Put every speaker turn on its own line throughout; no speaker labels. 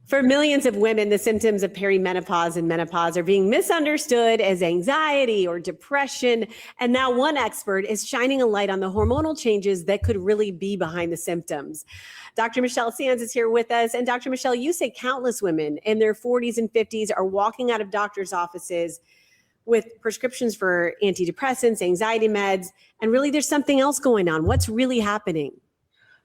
For millions of women, the symptoms of perimenopause and menopause are being misunderstood as anxiety or depression. And now one expert is shining a light on the hormonal changes that could really be behind the symptoms. Dr. Michelle Sands is here with us. And Dr. Michelle, you say countless women in their 40s and 50s are walking out of doctors' offices with prescriptions for antidepressants, anxiety meds, and really there's something else going on. What's really happening?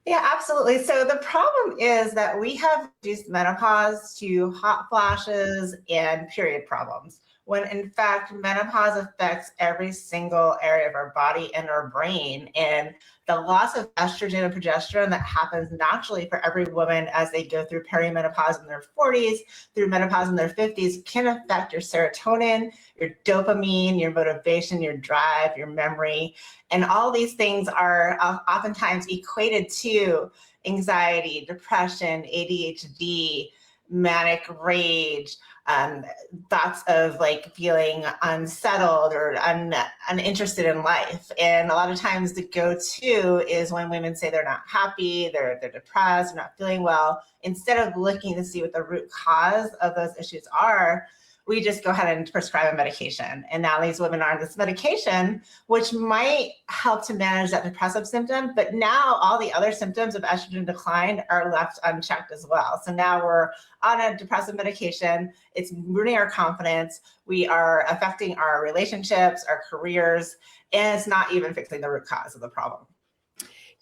Yeah, absolutely. So the problem is that we have reduced menopause to hot flashes and period problems, when in fact, menopause affects every single area of our body and our brain. And the loss of estrogen and progesterone that happens naturally for every woman as they go through perimenopause in their 40s, through menopause in their 50s, can affect your serotonin, your dopamine, your motivation, your drive, your memory. And all these things are oftentimes equated to anxiety, depression, ADHD, manic rage, thoughts of like feeling unsettled or uninterested in life. And a lot of times the go-to is when women say they're not happy, they're depressed, they're not feeling well. Instead of looking to see what the root cause of those issues are, we just go ahead and prescribe a medication. And now these women are on this medication, which might help to manage that depressive symptom, but now all the other symptoms of estrogen decline are left unchecked as well. So now we're on a depressive medication, it's ruining our confidence, we are affecting our relationships, our careers, and it's not even fixing the root cause of the problem.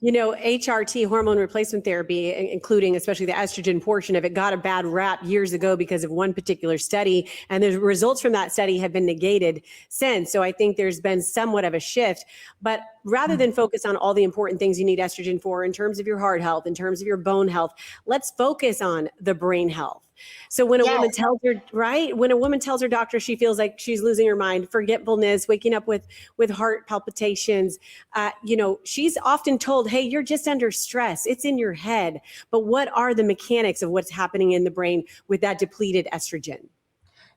You know, HRT, hormone replacement therapy, including especially the estrogen portion of it, got a bad rap years ago because of one particular study. And the results from that study have been negated since. So I think there's been somewhat of a shift. But rather than focus on all the important things you need estrogen for in terms of your heart health, in terms of your bone health, let's focus on the brain health. So when a woman tells her, right, when a woman tells her doctor she feels like she's losing her mind, forgetfulness, waking up with heart palpitations, you know, she's often told, hey, you're just under stress. It's in your head. But what are the mechanics of what's happening in the brain with that depleted estrogen?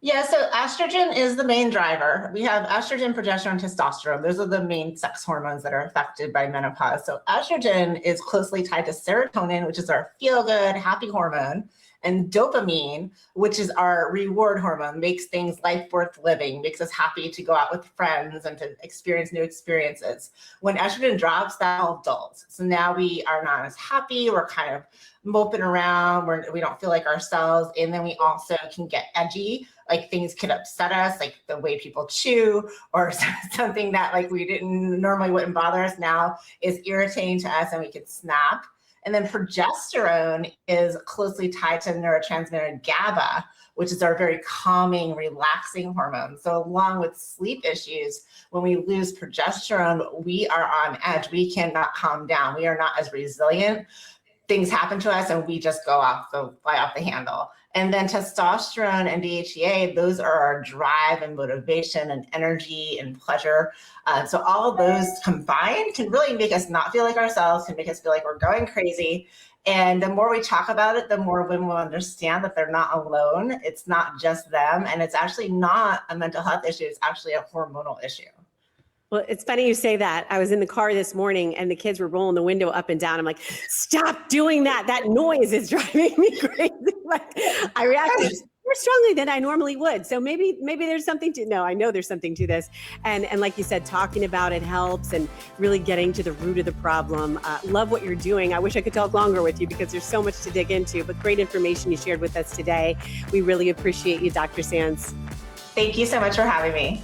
Yeah, so estrogen is the main driver. We have estrogen, progesterone, testosterone. Those are the main sex hormones that are affected by menopause. So estrogen is closely tied to serotonin, which is our feel-good, happy hormone, and dopamine, which is our reward hormone, makes things life worth living, makes us happy to go out with friends and to experience new experiences. When estrogen drops, that all dulls. So now we are not as happy, we're kind of moping around, we don't feel like ourselves, and then we also can get edgy, like things could upset us, like the way people chew, or something that like we didn't normally wouldn't bother us now is irritating to us and we could snap. And then progesterone is closely tied to neurotransmitter GABA, which is our very calming, relaxing hormone. So along with sleep issues, when we lose progesterone, we are on edge. We cannot calm down. We are not as resilient. Things happen to us and we just fly off the handle. And then testosterone and DHEA, those are our drive and motivation and energy and pleasure. So all of those combined can really make us not feel like ourselves, can make us feel like we're going crazy. And the more we talk about it, the more women will understand that they're not alone. It's not just them. And it's actually not a mental health issue. It's actually a hormonal issue.
Well, it's funny you say that. I was in the car this morning and the kids were rolling the window up and down. I'm like, stop doing that. That noise is driving me crazy. I reacted more strongly than I normally would. So maybe there's something to, no, I know there's something to this. And like you said, talking about it helps and really getting to the root of the problem. Love what you're doing. I wish I could talk longer with you because there's so much to dig into, but great information you shared with us today. We really appreciate you, Dr. Sands.
Thank you so much for having me.